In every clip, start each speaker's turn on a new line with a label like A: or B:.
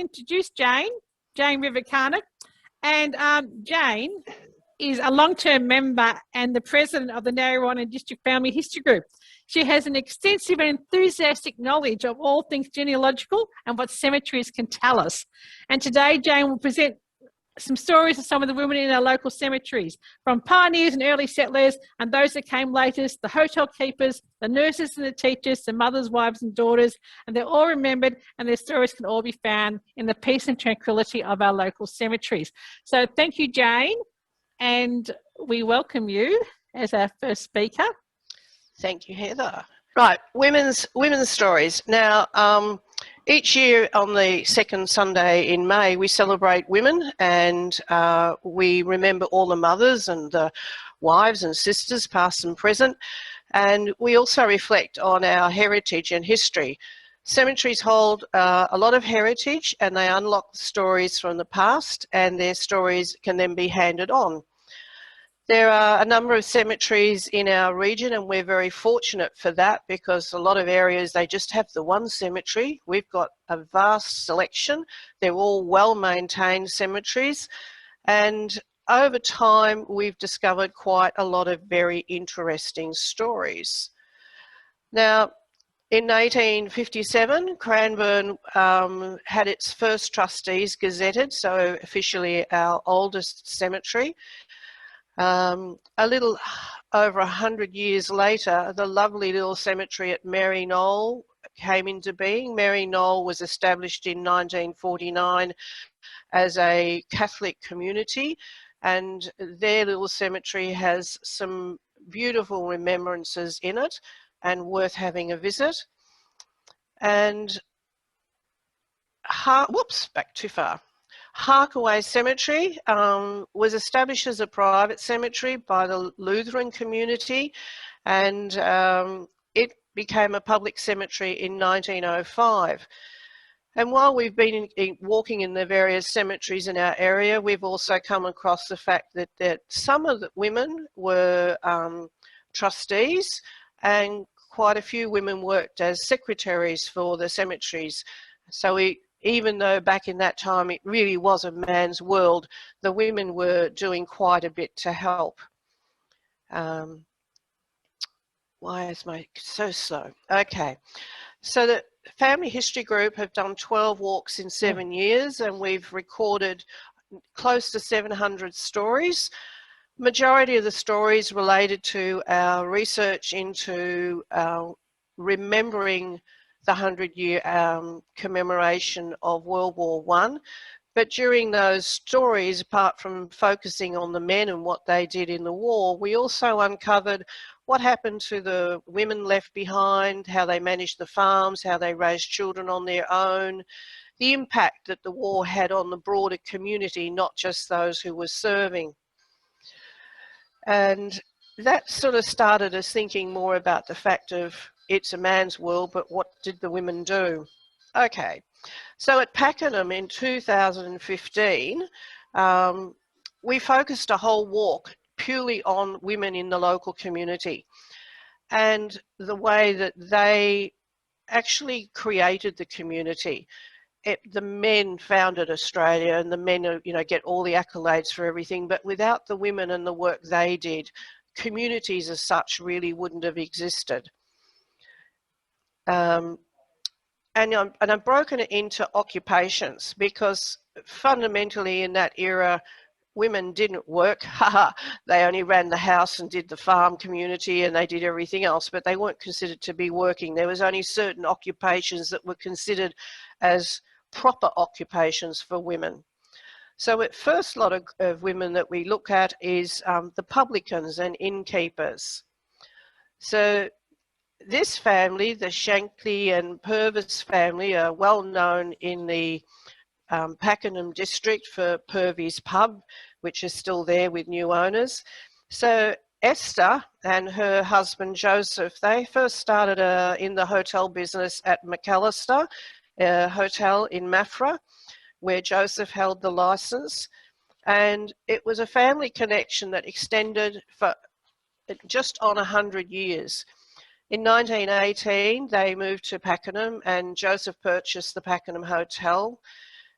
A: introduce Jane Rivett-Carnac. And Jane is a long-term member and the president of the Narre District Family History Group. She has an extensive and enthusiastic knowledge of all things genealogical and what cemeteries can tell us. And today, Jane will present some stories of some of the women in our local cemeteries, from pioneers and early settlers and those that came latest, the hotel keepers, the nurses and the teachers, the mothers, wives and daughters, and they're all remembered and their stories can all be found in the peace and tranquility of our local cemeteries. So thank you, Jane, and we welcome you as our first speaker.
B: Thank you, Heather. Right, women's stories. Now, each year on the second Sunday in May, we celebrate women and we remember all the mothers and the wives and sisters, past and present, and we also reflect on our heritage and history. Cemeteries hold a lot of heritage and they unlock the stories from the past, and their stories can then be handed on. There are a number of cemeteries in our region and we're very fortunate for that, because a lot of areas they just have the one cemetery. We've got a vast selection. They're all well-maintained cemeteries, and over time we've discovered quite a lot of very interesting stories. Now, in 1857, Cranbourne had its first trustees gazetted, so officially our oldest cemetery. A little over 100 years later, the lovely little cemetery at Knoll came into being. Knoll was established in 1949 as a Catholic community, and their little cemetery has some beautiful remembrances in it and worth having a visit. And, back too far. Harkaway Cemetery was established as a private cemetery by the Lutheran community, and it became a public cemetery in 1905. And while we've been walking in the various cemeteries in our area, we've also come across the fact that some of the women were trustees, and quite a few women worked as secretaries for the cemeteries. So even though back in that time it really was a man's world, the women were doing quite a bit to help. Why is my so slow? Okay, so the Family History Group have done 12 walks in 7 years, and we've recorded close to 700 stories. Majority of the stories related to our research into remembering the 100-year commemoration of World War I. But during those stories, apart from focusing on the men and what they did in the war, we also uncovered what happened to the women left behind, how they managed the farms, how they raised children on their own, the impact that the war had on the broader community, not just those who were serving. And that sort of started us thinking more about the fact of it's a man's world, but what did the women do? Okay, so at Pakenham in 2015, we focused a whole walk purely on women in the local community and the way that they actually created the community. The men founded Australia, and the men, get all the accolades for everything, but without the women and the work they did, communities as such really wouldn't have existed. And I've broken it into occupations because fundamentally in that era, women didn't work. They only ran the house and did the farm community, and they did everything else, but they weren't considered to be working. There was only certain occupations that were considered as proper occupations for women. So the first lot of women that we look at is the publicans and innkeepers. So this family, the Shankly and Purvis family, are well known in the Pakenham district for Purvis Pub, which is still there with new owners. So Esther and her husband Joseph, they first started in the hotel business at McAllister Hotel in Maffra, where Joseph held the license. And it was a family connection that extended for just on 100 years. In 1918, they moved to Pakenham and Joseph purchased the Pakenham Hotel.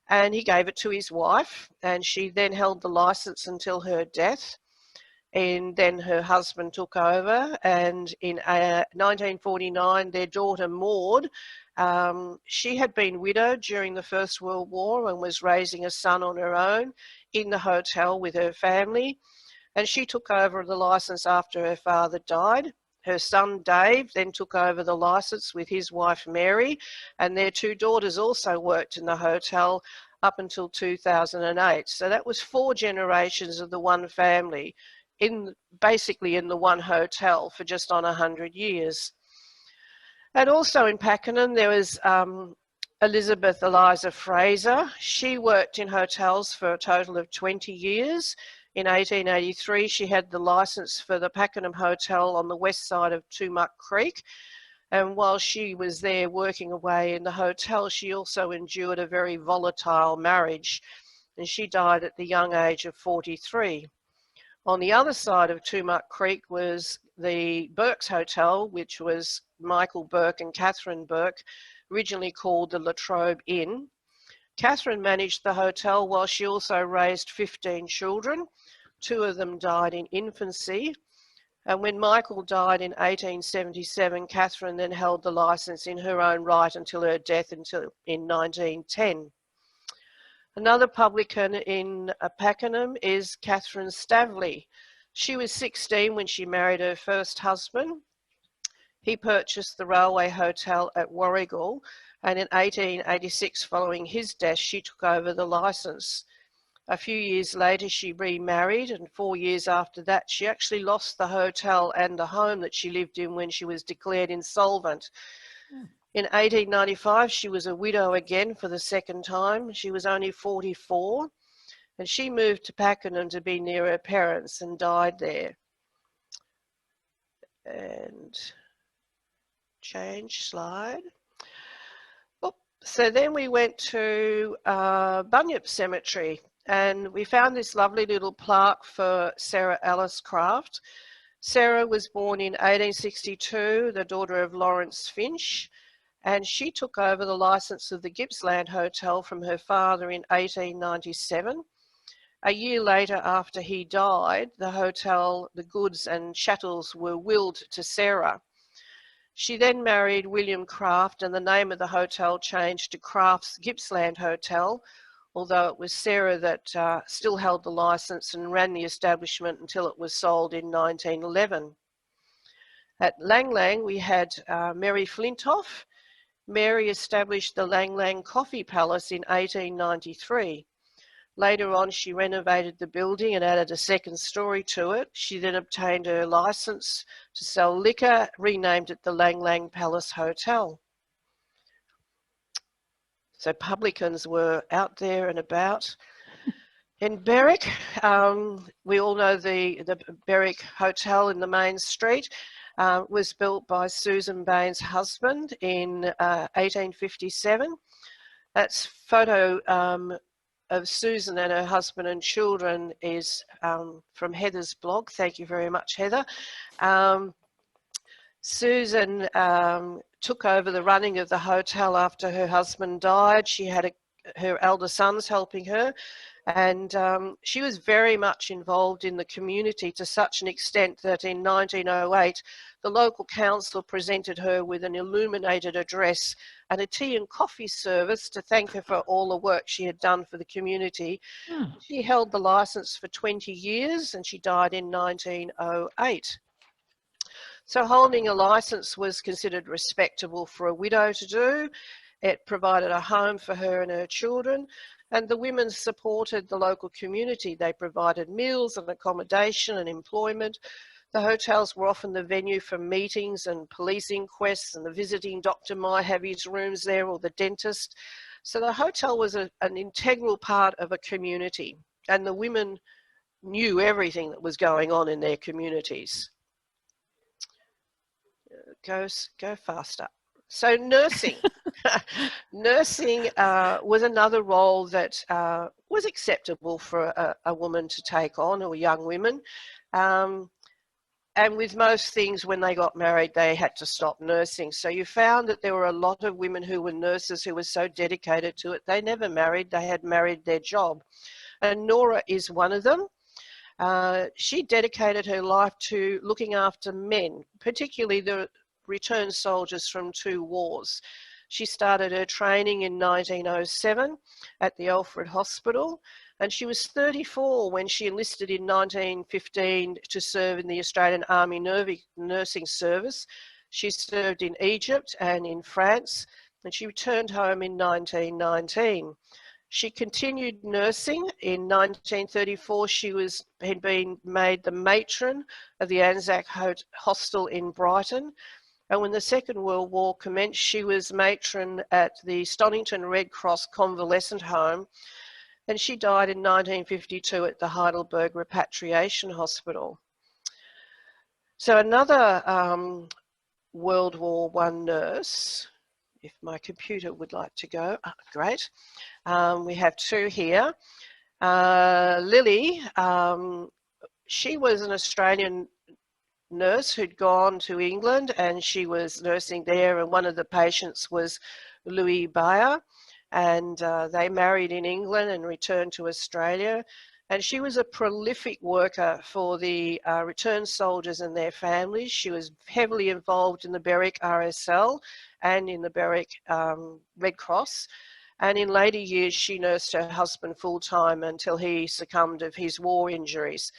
B: and he gave it to his wife, and she then held the license until her death. And then her husband took over, and in 1949, their daughter Maud, she had been widowed during the First World War and was raising a son on her own in the hotel with her family, and she took over the license after her father died. Her son Dave then took over the license with his wife Mary, and their two daughters also worked in the hotel up until 2008. So that was 4 generations of the one family, basically in the one hotel for just on 100 years. And also in Pakenham there was Elizabeth Eliza Fraser. She worked in hotels for a total of 20 years. In 1883 she had the licence for the Pakenham Hotel on the west side of Tumut Creek, and while she was there working away in the hotel, she also endured a very volatile marriage, and she died at the young age of 43. On the other side of Tumut Creek was the Burke's Hotel, which was Michael Burke and Catherine Burke, originally called the La Trobe Inn. Catherine managed the hotel while she also raised 15 children. 2 of them died in infancy. And when Michael died in 1877, Catherine then held the licence in her own right until her death in 1910. Another publican in Pakenham is Catherine Stavely. She was 16 when she married her first husband. He purchased the Railway Hotel at Warrigal, and in 1886, following his death, she took over the licence. A few years later, she remarried, and 4 years after that, she actually lost the hotel and the home that she lived in when she was declared insolvent. In 1895, she was a widow again for the second time. She was only 44, and she moved to Pakenham to be near her parents and died there. And change slide. Oh, so then we went to Bunyip Cemetery, and we found this lovely little plaque for Sarah Alice Craft. Sarah was born in 1862, the daughter of Lawrence Finch, and she took over the licence of the Gippsland Hotel from her father in 1897. A year later, after he died, the hotel, the goods and chattels were willed to Sarah. She then married William Craft, and the name of the hotel changed to Craft's Gippsland Hotel, although it was Sarah that still held the licence and ran the establishment until it was sold in 1911. At Lang Lang, we had Mary Flintoff. Mary established the Lang Lang Coffee Palace in 1893. Later on, she renovated the building and added a second story to it. She then obtained her licence to sell liquor, renamed it the Lang Lang Palace Hotel. So publicans were out there and about. In Berwick, we all know the Berwick Hotel in the main street. Was built by Susan Bain's husband in 1857. That's photo of Susan and her husband and children is from Heather's blog. Thank you very much, Heather. Susan took over the running of the hotel after her husband died. She had her elder sons helping her, and she was very much involved in the community to such an extent that in 1908 the local council presented her with an illuminated address and a tea and coffee service to thank her for all the work she had done for the community. She held the licence for 20 years and she died in 1908. So holding a licence was considered respectable for a widow to do. It provided a home for her and her children, and the women supported the local community. They provided meals and accommodation and employment. The hotels were often the venue for meetings and police inquests, and the visiting doctor might have his rooms there, or the dentist. So the hotel was an integral part of a community, and the women knew everything that was going on in their communities. Go faster. So nursing. Nursing was another role that was acceptable for a woman to take on, or young women. And with most things, when they got married, they had to stop nursing. So you found that there were a lot of women who were nurses who were so dedicated to it. They never married, they had married their job. And Nora is one of them. She dedicated her life to looking after men, particularly the returned soldiers from 2 wars. She started her training in 1907 at the Alfred Hospital, and she was 34 when she enlisted in 1915 to serve in the Australian Army Nursing Service. She served in Egypt and in France, and she returned home in 1919. She continued nursing. In 1934, she had been made the matron of the Anzac Hostel in Brighton. And when the Second World War commenced, she was matron at the Stonington Red Cross Convalescent Home. And she died in 1952 at the Heidelberg Repatriation Hospital. So another World War I nurse, if my computer would like to go, great. We have 2 here. Lily, she was an Australian nurse who'd gone to England, and she was nursing there, and one of the patients was Louis Bayer, and they married in England and returned to Australia. And she was a prolific worker for the returned soldiers and their families. She was heavily involved in the Berwick RSL and in the Berwick Red Cross. And in later years, she nursed her husband full-time until he succumbed of his war injuries.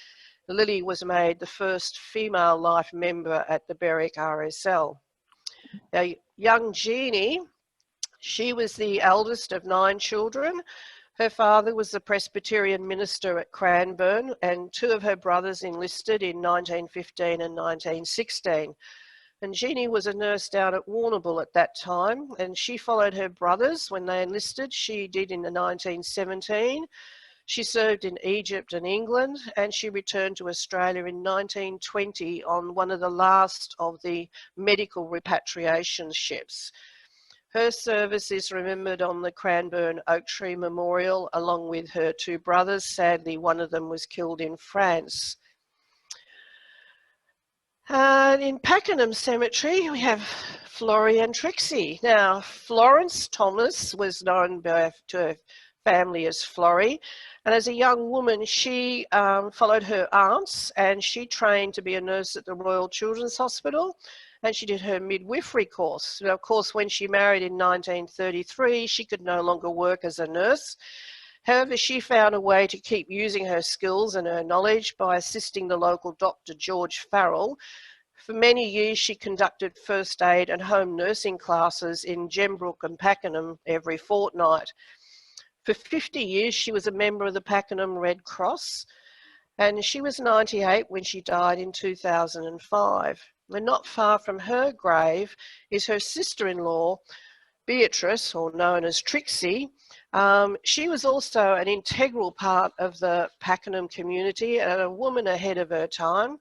B: Lily was made the first female life member at the Berwick RSL. Now, young Jeannie, she was the eldest of 9 children. Her father was the Presbyterian minister at Cranbourne, and 2 of her brothers enlisted in 1915 and 1916. And Jeannie was a nurse down at Warrnambool at that time, and she followed her brothers when they enlisted. She did in the 1917. She served in Egypt and England, and she returned to Australia in 1920 on one of the last of the medical repatriation ships. Her service is remembered on the Cranbourne Oak Tree Memorial, along with her 2 brothers. Sadly, one of them was killed in France. In Pakenham Cemetery, we have Florrie and Trixie. Now, Florence Thomas was known to her family as Florrie, and as a young woman, she followed her aunts, and she trained to be a nurse at the Royal Children's Hospital, and she did her midwifery course. Now, of course, when she married in 1933, she could no longer work as a nurse. However, she found a way to keep using her skills and her knowledge by assisting the local doctor, George Farrell. For many years, she conducted first aid and home nursing classes in Gembrook and Pakenham every fortnight. For 50 years, she was a member of the Pakenham Red Cross, and she was 98 when she died in 2005. And not far from her grave is her sister-in-law, Beatrice, or known as Trixie. She was also an integral part of the Pakenham community and a woman ahead of her time.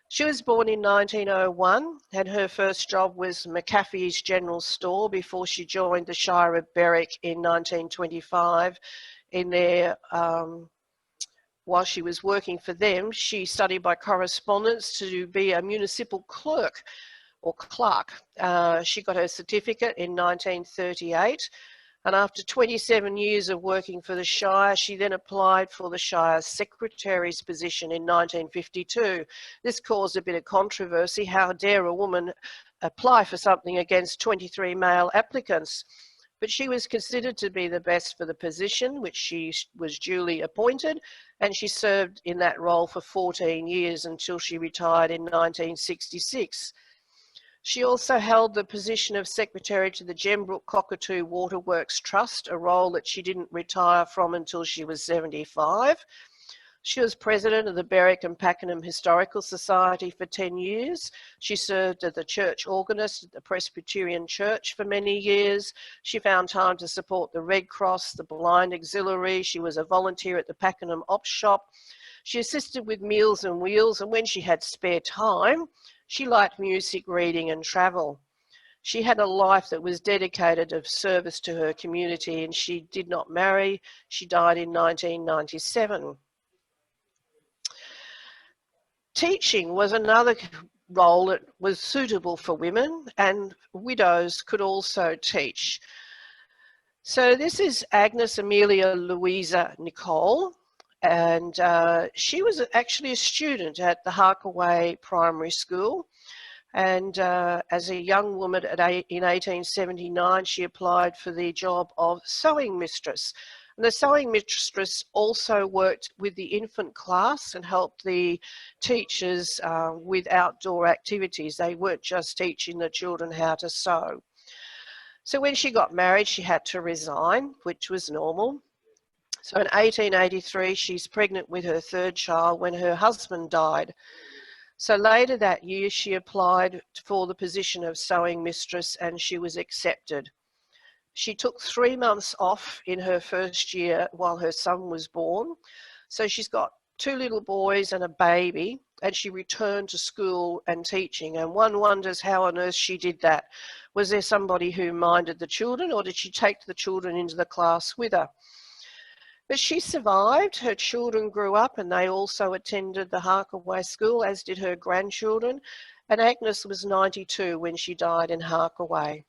B: She was born in 1901, and her first job was McAfee's General Store before she joined the Shire of Berwick in 1925. While she was working for them, she studied by correspondence to be a municipal clerk or clerk. She got her certificate in 1938. And after 27 years of working for the Shire, she then applied for the Shire's Secretary's position in 1952. This caused a bit of controversy. How dare a woman apply for something against 23 male applicants? But she was considered to be the best for the position, which she was duly appointed, and she served in that role for 14 years until she retired in 1966. She also held the position of Secretary to the Gembrook Cockatoo Waterworks Trust, a role that she didn't retire from until she was 75. She was president of the Berwick and Pakenham Historical Society for 10 years. She served as the church organist at the Presbyterian Church for many years. She found time to support the Red Cross, the Blind Auxiliary. She was a volunteer at the Pakenham Ops Shop. She assisted with Meals and Wheels, and when she had spare time, she liked music, reading and travel. She had a life that was dedicated of service to her community, and she did not marry. She died in 1997. Teaching was another role that was suitable for women, and widows could also teach. So this is Agnes, Amelia, Louisa, Nicole, and she was actually a student at the Harkaway Primary School. And as a young woman in 1879, she applied for the job of sewing mistress. And the sewing mistress also worked with the infant class and helped the teachers with outdoor activities. They weren't just teaching the children how to sew. So when she got married, she had to resign, which was normal. So in 1883, she's pregnant with her third child when her husband died. So later that year, she applied for the position of sewing mistress and she was accepted. She took 3 months off in her first year while her son was born. So she's got 2 little boys and a baby, and she returned to school and teaching. And one wonders how on earth she did that. Was there somebody who minded the children, or did she take the children into the class with her? But she survived. Her children grew up and they also attended the Harkaway School, as did her grandchildren. And Agnes was 92 when she died in Harkaway.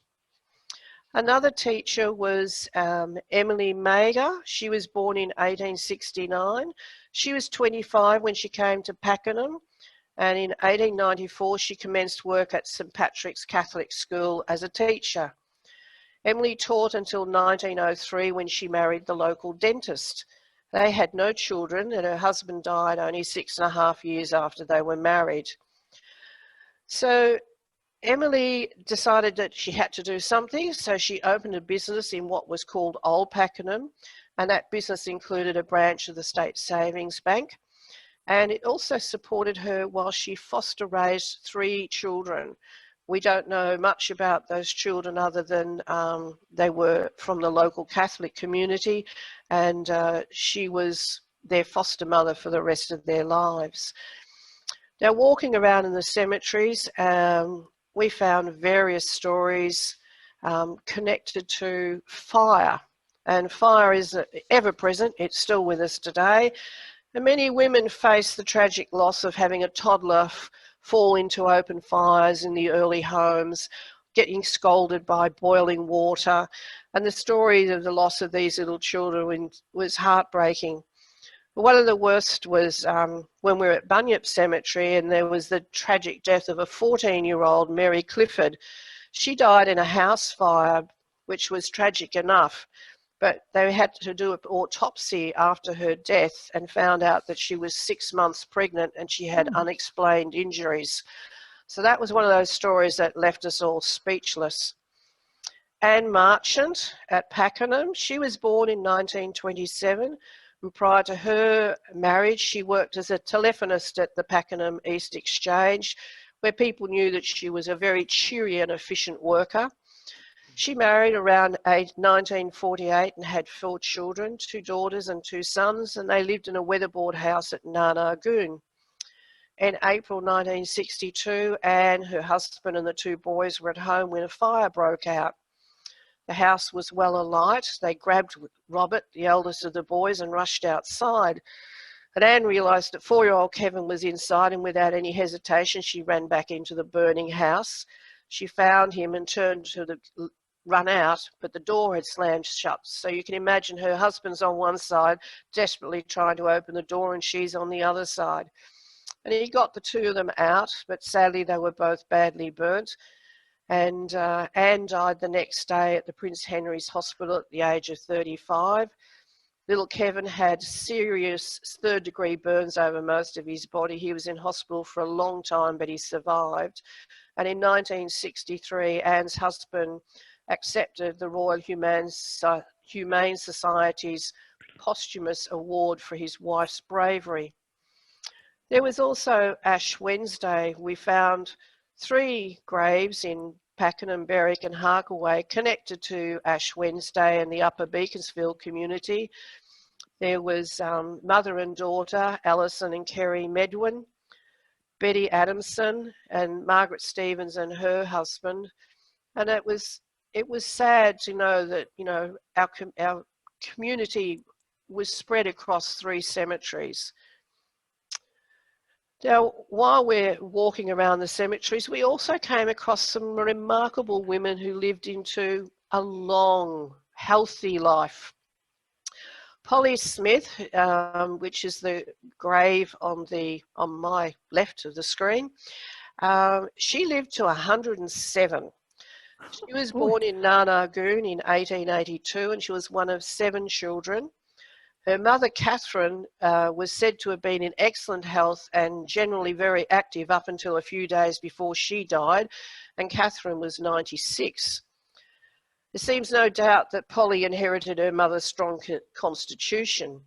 B: Another teacher was Emily Mager. She was born in 1869. She was 25 when she came to Pakenham, and in 1894 she commenced work at St Patrick's Catholic School as a teacher. Emily taught until 1903 when she married the local dentist. They had no children and her husband died only 6.5 years after they were married. So Emily decided that she had to do something, so she opened a business in what was called Old Pakenham, and that business included a branch of the State Savings Bank, and it also supported her while she foster raised 3 children. We don't know much about those children other than they were from the local Catholic community, and she was their foster mother for the rest of their lives. Now, walking around in the cemeteries, we found various stories connected to fire. And fire is ever present. It's still with us today. And many women face the tragic loss of having a toddler fall into open fires in the early homes, getting scalded by boiling water. And the story of the loss of these little children was heartbreaking. One of the worst was when we were at Bunyip Cemetery, and there was the tragic death of a 14-year-old, Mary Clifford. She died in a house fire, which was tragic enough, but they had to do an autopsy after her death and found out that she was 6 months pregnant and she had unexplained injuries. So that was one of those stories that left us all speechless. Anne Marchant at Pakenham, she was born in 1927. And prior to her marriage, she worked as a telephonist at the Pakenham East Exchange, where people knew that she was a very cheery and efficient worker. She married around 1948 and had 4 children, 2 daughters and 2 sons, and they lived in a weatherboard house at Narre. In April 1962, Anne, her husband and the 2 boys were at home when a fire broke out. The house was well alight. They grabbed Robert, the eldest of the boys, and rushed outside. And Anne realised that 4-year-old Kevin was inside, and without any hesitation, she ran back into the burning house. She found him and turned to run out, but the door had slammed shut. So you can imagine her husband's on one side, desperately trying to open the door, and she's on the other side. And he got the 2 of them out, but sadly they were both badly burnt. And Anne died the next day at the Prince Henry's Hospital at the age of 35. Little Kevin had serious 3rd-degree burns over most of his body. He was in hospital for a long time, but he survived. And in 1963, Anne's husband accepted the Royal Humane Society's posthumous award for his wife's bravery. There was also Ash Wednesday. We found 3 graves in Pakenham, Berwick and Harkaway connected to Ash Wednesday and the Upper Beaconsfield community. There was mother and daughter, Alison and Kerry Medwin, Betty Adamson and Margaret Stevens and her husband. And it was sad to know that, you know, our community was spread across 3 cemeteries. Now, while we're walking around the cemeteries, we also came across some remarkable women who lived into a long, healthy life. Polly Smith, which is the grave on my left of the screen, she lived to 107. She was born in Narre in 1882, and she was one of 7 children. Her mother, Catherine, was said to have been in excellent health and generally very active up until a few days before she died, and Catherine was 96. There seems no doubt that Polly inherited her mother's strong constitution.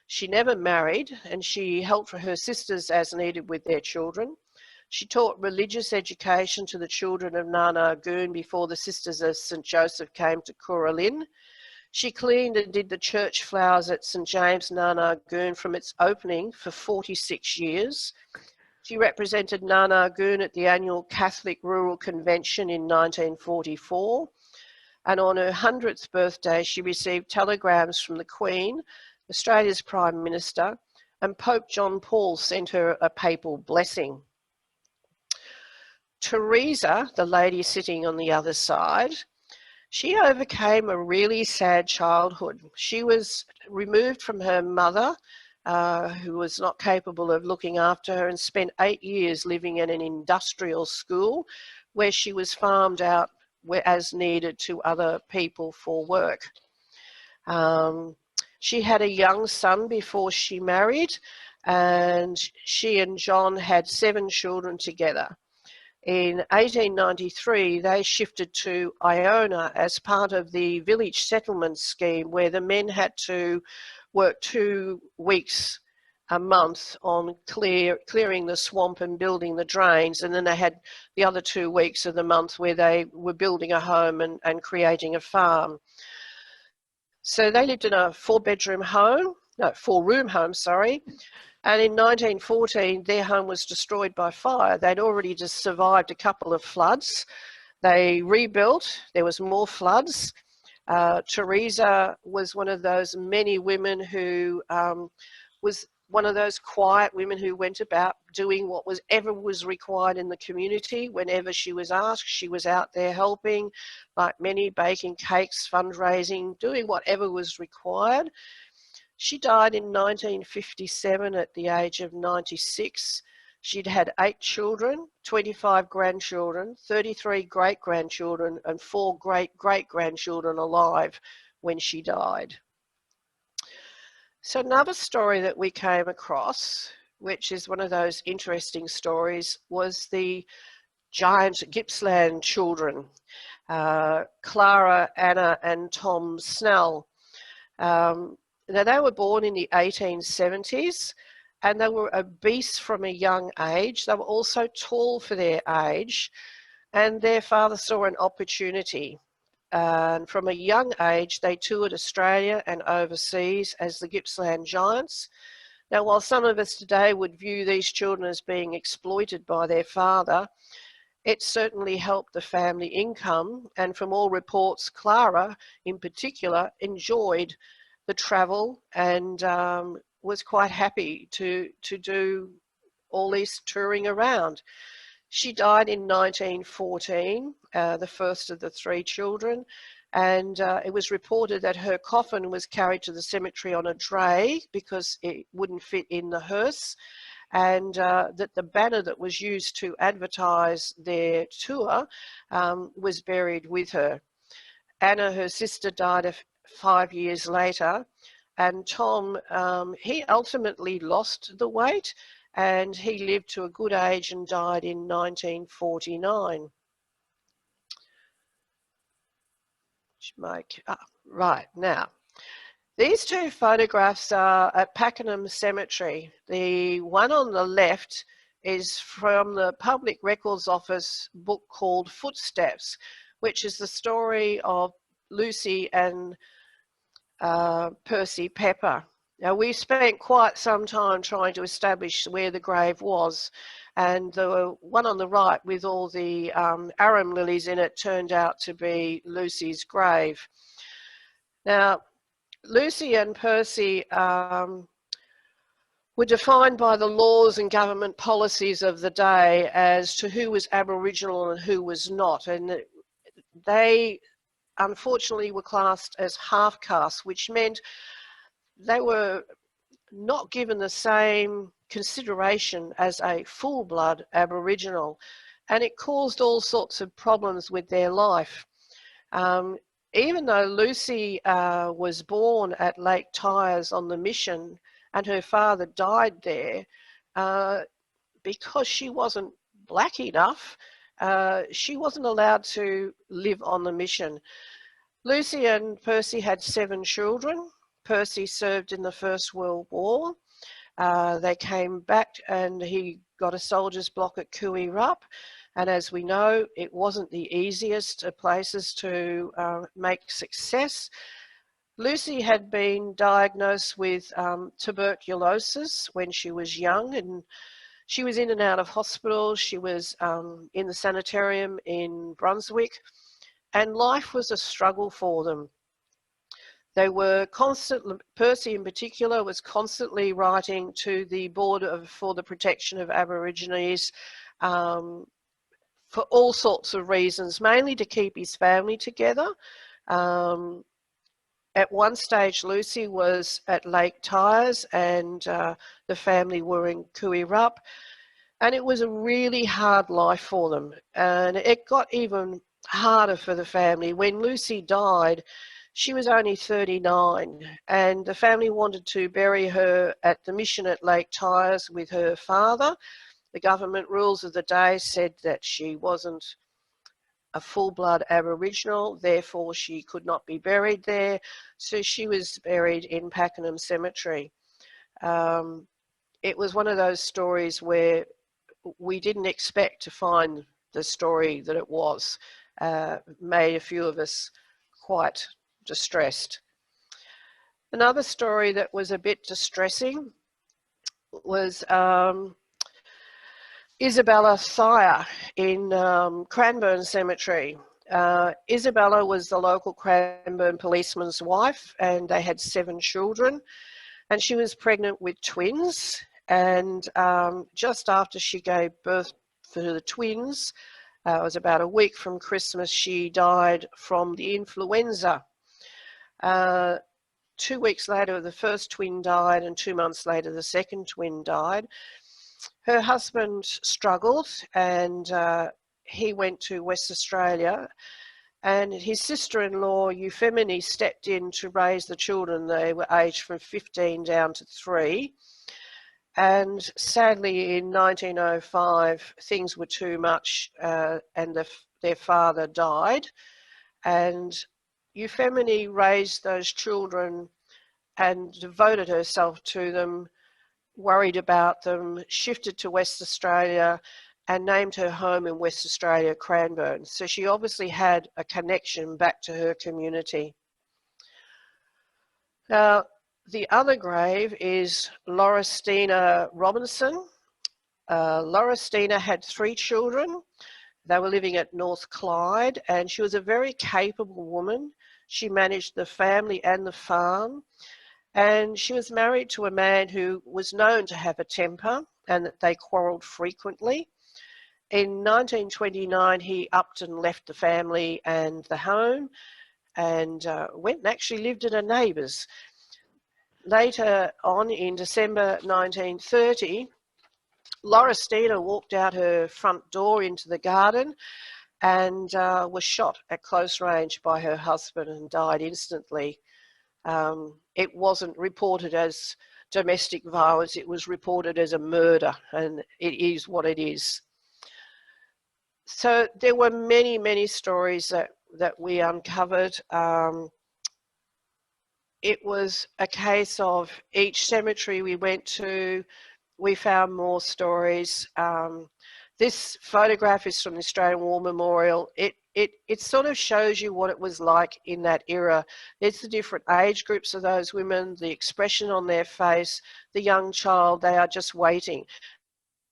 B: She never married, and she helped for her sisters as needed with their children. She taught religious education to the children of Narre before the Sisters of St. Joseph came to Curralin. She cleaned and did the church flowers at St. James, Narre from its opening for 46 years. She represented Narre at the annual Catholic Rural Convention in 1944. And on her 100th birthday, she received telegrams from the Queen, Australia's Prime Minister, and Pope John Paul sent her a papal blessing. Teresa, the lady sitting on the other side, she overcame a really sad childhood. She was removed from her mother, who was not capable of looking after her, and spent 8 years living in an industrial school where she was farmed out as needed to other people for work. She had a young son before she married, and she and John had 7 children together. In 1893, they shifted to Iona as part of the village settlement scheme, where the men had to work 2 weeks a month on clearing the swamp and building the drains, and then they had the other 2 weeks of the month where they were building a home and creating a farm. So they lived in a 4-room home, sorry. And in 1914, their home was destroyed by fire. They'd already just survived a couple of floods. They rebuilt. There was more floods. Teresa was one of those many women who was one of those quiet women who went about doing whatever was required in the community. Whenever she was asked, she was out there helping, like many, baking cakes, fundraising, doing whatever was required. She died in 1957 at the age of 96. She'd had 8 children, 25 grandchildren, 33 great-grandchildren, and 4 great-great-grandchildren alive when she died. So another story that we came across, which is one of those interesting stories, was the giant Gippsland children, Clara, Anna, and Tom Snell. Now, they were born in the 1870s, and they were obese from a young age. They were also tall for their age, and their father saw an opportunity. And from a young age, they toured Australia and overseas as the Gippsland Giants. Now, while some of us today would view these children as being exploited by their father, it certainly helped the family income. And from all reports, Clara, in particular, enjoyed the travel and was quite happy to do all this touring around. She died in 1914, the first of the 3 children, and it was reported that her coffin was carried to the cemetery on a dray because it wouldn't fit in the hearse, and that the banner that was used to advertise their tour was buried with her. Anna, her sister, died 5 years later, and Tom, he ultimately lost the weight, and he lived to a good age and died in 1949. Right, now, these 2 photographs are at Pakenham Cemetery. The one on the left is from the Public Records Office book called Footsteps, which is the story of Lucy and Percy Pepper. Now, we spent quite some time trying to establish where the grave was, and the one on the right with all the arum lilies in it turned out to be Lucy's grave. Now, Lucy and Percy were defined by the laws and government policies of the day as to who was Aboriginal and who was not. And they unfortunately were classed as half-caste, which meant they were not given the same consideration as a full-blood Aboriginal. And it caused all sorts of problems with their life. Even though Lucy was born at Lake Tyers on the mission and her father died there, because she wasn't black enough, she wasn't allowed to live on the mission. Lucy and Percy had 7 children. Percy served in the First World War. They came back and he got a soldier's block at Cooey Rup. And as we know, it wasn't the easiest of places to make success. Lucy had been diagnosed with tuberculosis when she was young, and she was in and out of hospital. She was in the sanitarium in Brunswick, and life was a struggle for them. They were constantly, Percy in particular, was constantly writing to the Board for the Protection of Aborigines for all sorts of reasons, mainly to keep his family together. At one stage, Lucy was at Lake Tyers and the family were in Cooey Rup, and it was a really hard life for them. And it got even harder for the family. When Lucy died, she was only 39, and the family wanted to bury her at the mission at Lake Tyers with her father. The government rules of the day said that she wasn't a full-blood Aboriginal, therefore she could not be buried there, so she was buried in Pakenham Cemetery. It was one of those stories where we didn't expect to find the story that it was. Made a few of us quite distressed. Another story that was a bit distressing was Isabella Thayer in Cranbourne Cemetery. Isabella was the local Cranbourne policeman's wife, and they had 7 children, and she was pregnant with twins, and just after she gave birth to the twins, it was about a week from Christmas, she died from the influenza. 2 weeks later, the first twin died, and 2 months later, the second twin died. Her husband struggled, and he went to West Australia, and his sister-in-law, Euphemie, stepped in to raise the children. They were aged from 15 down to 3. And sadly, in 1905, things were too much, and their father died. And Euphemie raised those children and devoted herself to them, worried about them, shifted to West Australia and named her home in West Australia, Cranbourne. So she obviously had a connection back to her community. Now, the other grave is Lorristina Robinson. Lorristina had 3 children. They were living at North Clyde, and she was a very capable woman. She managed the family and the farm. And she was married to a man who was known to have a temper and that they quarrelled frequently. In 1929, he upped and left the family and the home and went and actually lived at a neighbour's. Later on, in December 1930, Lorristina walked out her front door into the garden and was shot at close range by her husband and died instantly. It wasn't reported as domestic violence, it was reported as a murder, and it is what it is. So there were many, many stories that we uncovered. It was a case of each cemetery we went to, we found more stories. This photograph is from the Australian War Memorial. It sort of shows you what it was like in that era. It's the different age groups of those women, the expression on their face, the young child, they are just waiting.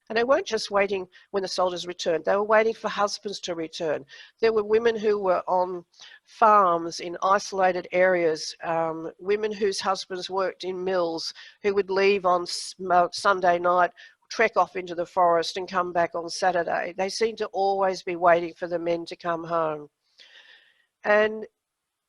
B: And they weren't just waiting when the soldiers returned, they were waiting for husbands to return. There were women who were on farms in isolated areas, women whose husbands worked in mills, who would leave on Sunday night, trek off into the forest and come back on Saturday. They seemed to always be waiting for the men to come home. And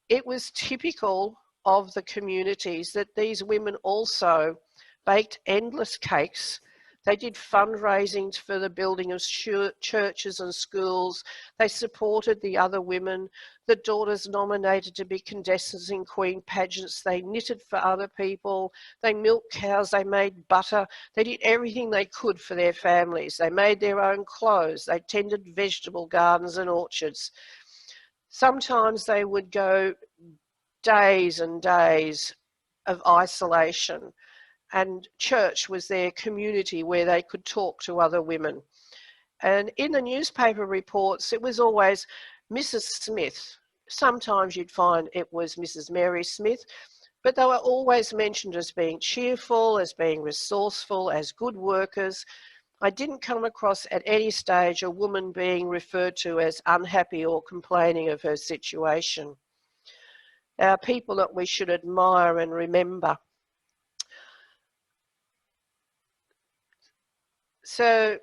B: it was typical of the communities that these women also baked endless cakes. They did fundraising for the building of churches and schools. They supported the other women. The daughters nominated to be contestants in queen pageants. They knitted for other people. They milked cows. They made butter. They did everything they could for their families. They made their own clothes. They tended vegetable gardens and orchards. Sometimes they would go days and days of isolation, and church was their community where they could talk to other women. And in the newspaper reports, it was always Mrs. Smith. Sometimes you'd find it was Mrs. Mary Smith, but they were always mentioned as being cheerful, as being resourceful, as good workers. I didn't come across at any stage a woman being referred to as unhappy or complaining of her situation. They are people that we should admire and remember. So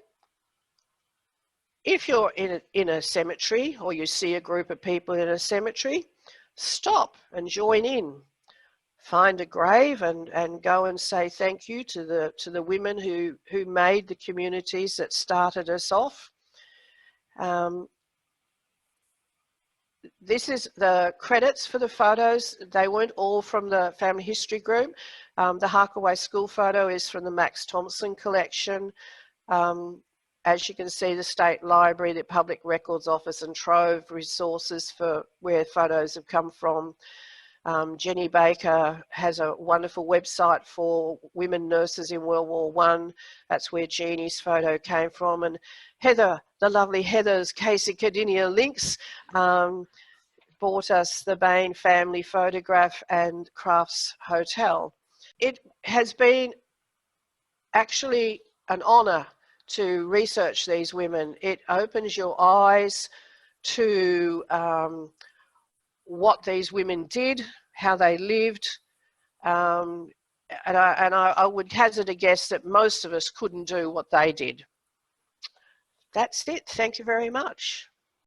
B: if you're in a cemetery, or you see a group of people in a cemetery, stop and join in. Find a grave and go and say thank you to the women who made the communities that started us off. This is the credits for the photos. They weren't all from the family history group. The Harkaway School photo is from the Max Thompson collection. As you can see, the State Library, the Public Records Office and Trove resources for where photos have come from. Jenny Baker has a wonderful website for women nurses in World War I. That's where Jeannie's photo came from. And Heather, the lovely Heather's Casey Cardinia links, bought us the Bain family photograph and Crafts Hotel. It has been actually an honour to research these women. It opens your eyes to what these women did, how they lived, and I would hazard a guess that most of us couldn't do what they did. That's it. Thank you very much.